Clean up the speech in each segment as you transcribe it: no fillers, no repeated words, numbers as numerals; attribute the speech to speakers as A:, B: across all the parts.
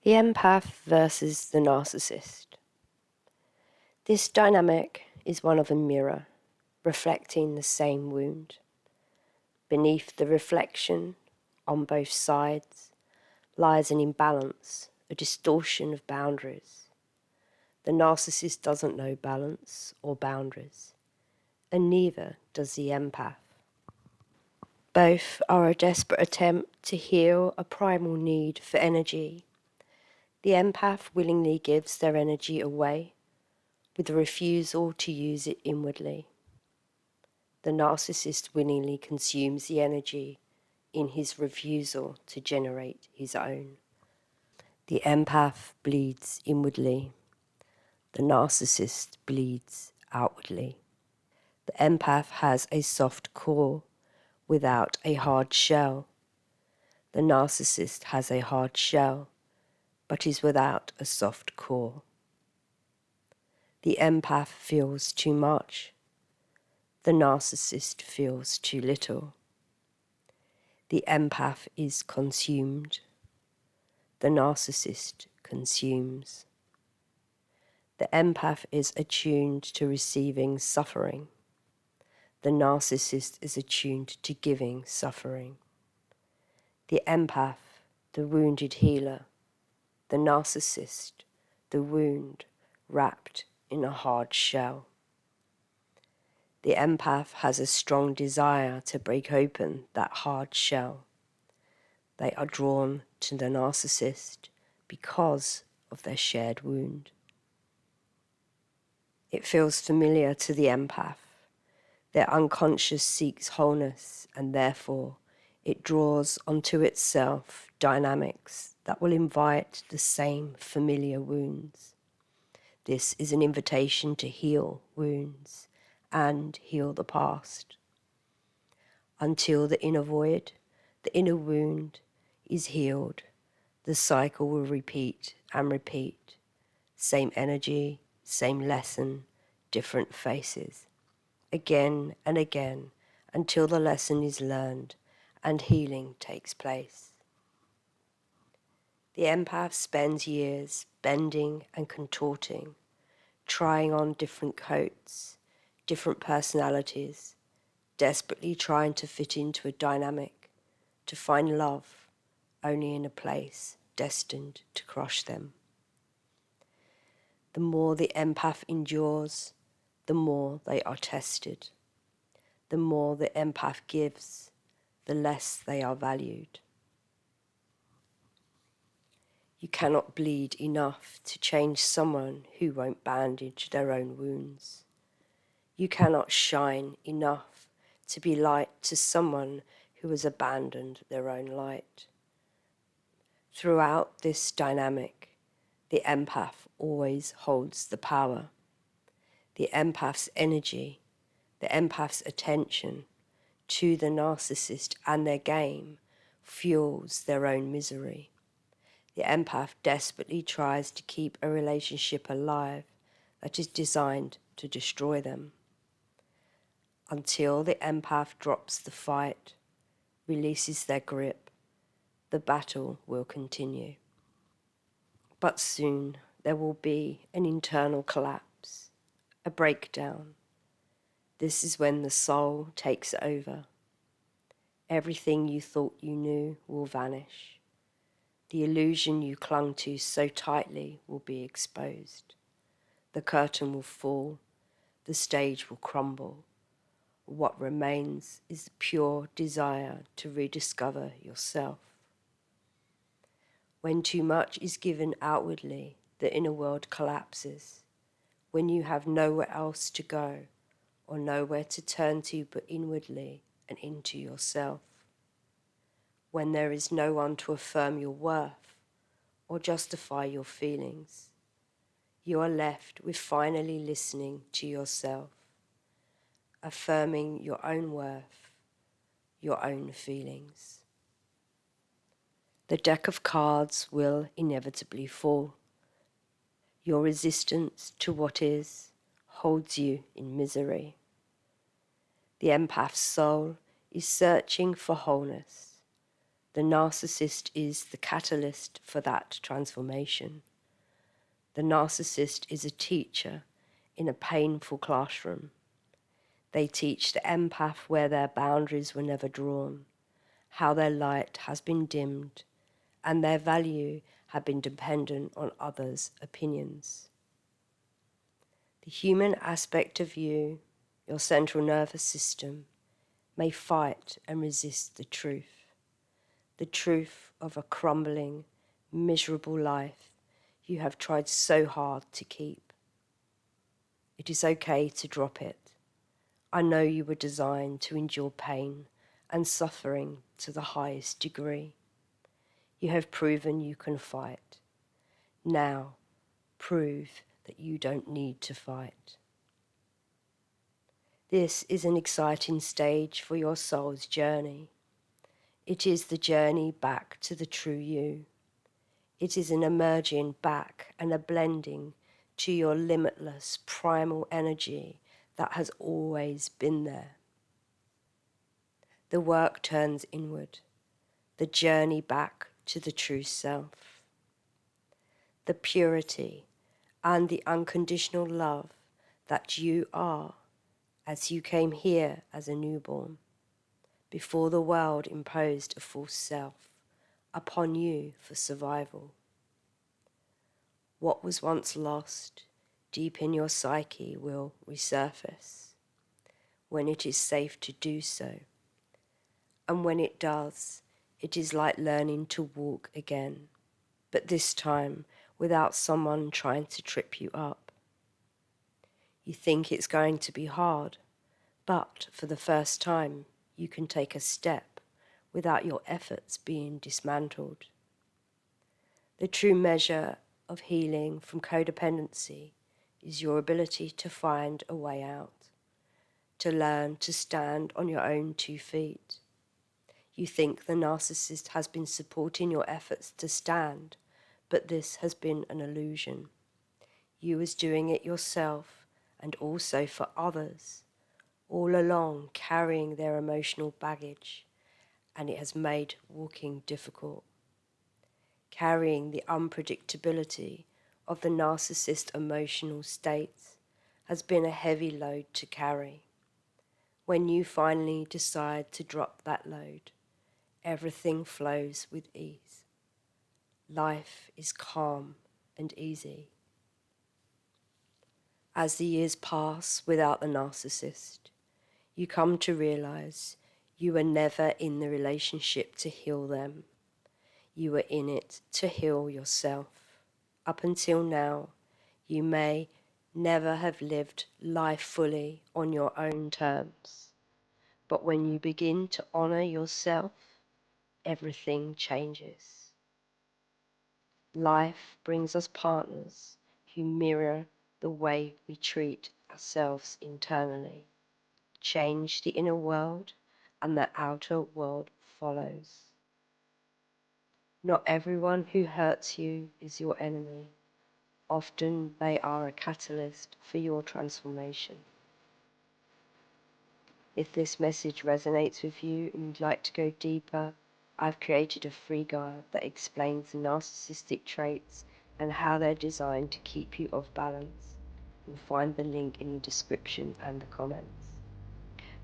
A: The empath versus the narcissist. This dynamic is one of a mirror, reflecting the same wound. Beneath the reflection, on both sides, lies an imbalance, a distortion of boundaries. The narcissist doesn't know balance or boundaries, and neither does the empath. Both are a desperate attempt to heal a primal need for energy. The empath willingly gives their energy away, with a refusal to use it inwardly. The narcissist willingly consumes the energy in his refusal to generate his own. The empath bleeds inwardly. The narcissist bleeds outwardly. The empath has a soft core without a hard shell. The narcissist has a hard shell, but is without a soft core. The empath feels too much. The narcissist feels too little. The empath is consumed. The narcissist consumes. The empath is attuned to receiving suffering. The narcissist is attuned to giving suffering. The empath, the wounded healer. The narcissist, the wound wrapped in a hard shell. The empath has a strong desire to break open that hard shell. They are drawn to the narcissist because of their shared wound. It feels familiar to the empath. Their unconscious seeks wholeness, and therefore it draws onto itself dynamics that will invite the same familiar wounds. This is an invitation to heal wounds and heal the past. Until the inner void, the inner wound is healed, the cycle will repeat and repeat. Same energy, same lesson, different faces. Again and again, until the lesson is learned and healing takes place. The empath spends years bending and contorting, trying on different coats, different personalities, desperately trying to fit into a dynamic, to find love, only in a place destined to crush them. The more the empath endures, the more they are tested. The more the empath gives, the less they are valued. You cannot bleed enough to change someone who won't bandage their own wounds. You cannot shine enough to be light to someone who has abandoned their own light. Throughout this dynamic, the empath always holds the power. The empath's energy, the empath's attention to the narcissist and their game fuels their own misery. The empath desperately tries to keep a relationship alive that is designed to destroy them. Until the empath drops the fight, releases their grip, the battle will continue. But soon there will be an internal collapse, a breakdown. This is when the soul takes over. Everything you thought you knew will vanish. The illusion you clung to so tightly will be exposed. The curtain will fall. The stage will crumble. What remains is the pure desire to rediscover yourself. When too much is given outwardly, the inner world collapses. When you have nowhere else to go or nowhere to turn to but inwardly and into yourself. When there is no one to affirm your worth or justify your feelings, you are left with finally listening to yourself, affirming your own worth, your own feelings. The deck of cards will inevitably fall. Your resistance to what is holds you in misery. The empath's soul is searching for wholeness, The narcissist is the catalyst for that transformation. The narcissist is a teacher in a painful classroom. They teach the empath where their boundaries were never drawn, how their light has been dimmed, and their value had been dependent on others' opinions. The human aspect of you, your central nervous system, may fight and resist the truth of a crumbling, miserable life you have tried so hard to keep. It is okay to drop it. I know you were designed to endure pain and suffering to the highest degree. You have proven you can fight. Now, prove that you don't need to fight. This is an exciting stage for your soul's journey. It is the journey back to the true you. It is an emerging back and a blending to your limitless primal energy that has always been there. The work turns inward, the journey back to the true self. The purity and the unconditional love that you are as you came here as a newborn, before the world imposed a false self upon you for survival. What was once lost deep in your psyche will resurface when it is safe to do so. And when it does, it is like learning to walk again, but this time without someone trying to trip you up. You think it's going to be hard, but for the first time, you can take a step without your efforts being dismantled. The true measure of healing from codependency is your ability to find a way out, to learn to stand on your own 2 feet. You think the narcissist has been supporting your efforts to stand, but this has been an illusion. You was doing it yourself and also for others, all along carrying their emotional baggage, and it has made walking difficult. Carrying the unpredictability of the narcissist emotional states has been a heavy load to carry. When you finally decide to drop that load, everything flows with ease. Life is calm and easy. As the years pass without the narcissist, you come to realize you were never in the relationship to heal them. You were in it to heal yourself. Up until now, you may never have lived life fully on your own terms. But when you begin to honor yourself, everything changes. Life brings us partners who mirror the way we treat ourselves internally. Change the inner world, and the outer world follows. Not everyone who hurts you is your enemy. Often they are a catalyst for your transformation. If this message resonates with you and you'd like to go deeper, I've created a free guide that explains the narcissistic traits and how they're designed to keep you off balance. You'll find the link in the description and the comments.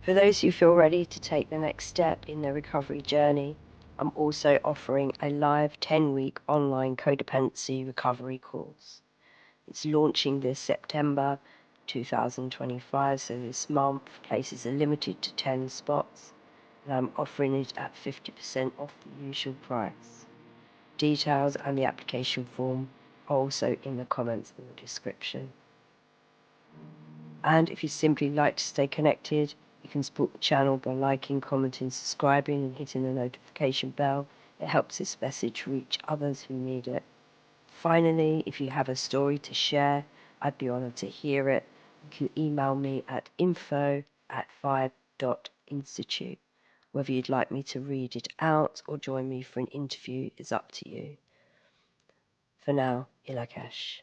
A: For those who feel ready to take the next step in their recovery journey, I'm also offering a live 10-week online codependency recovery course. It's launching this September 2025, so this month. Places are limited to 10 spots, and I'm offering it at 50% off the usual price. Details and the application form are also in the comments in the description. And if you simply like to stay connected, you can support the channel by liking, commenting, subscribing and hitting the notification bell. It helps this message reach others who need it. Finally, if you have a story to share, I'd be honored to hear it. You can email me at info@vibe.institute. Whether you'd like me to read it out or join me for an interview is up to you. For now, Ilakesh.